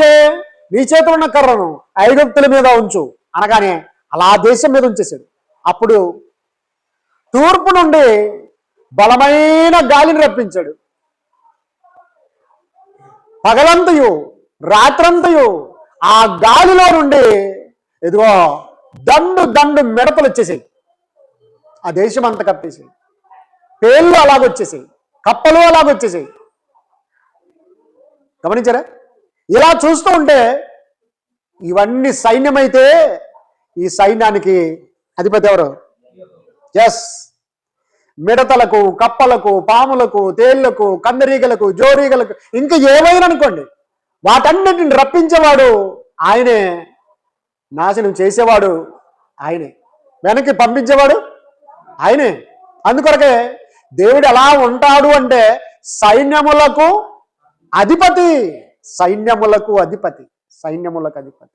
మోసే నీ చేతిలో ఉన్న కర్రను ఐగుప్తుల మీద ఉంచు అనగానే అలా దేశం మీద ఉంచేశాడు. అప్పుడు తూర్పు నుండి బలమైన గాలిని రప్పించాడు. పగలంతయు రాత్రంతయు ఆ గాలిలో నుండి ఇదిగో దండు దండు మిడతలు వచ్చేసాయి. ఆ దేశం అంతా కప్పేసాయి. పేర్లు అలాగొచ్చేసాయి, కప్పలు అలాగొచ్చేసాయి. గమనించారా? ఇలా చూస్తూ ఉంటే ఇవన్నీ సైన్యమైతే ఈ సైన్యానికి అధిపతి ఎవరు? ఎస్, మిడతలకు, కప్పలకు, పాములకు, తేళ్లకు, కందరీగలకు, జోరీగలకు, ఇంకా ఏమైనా అనుకోండి, వాటన్నిటిని రప్పించేవాడు ఆయనే, నాశనం చేసేవాడు ఆయనే, వెనక్కి పంపించేవాడు ఆయనే. అందుకొరకే దేవుడు ఎలా ఉంటాడు అంటే సైన్యములకు అధిపతి, సైన్యములకు అధిపతి, సైన్యములకు అధిపతి.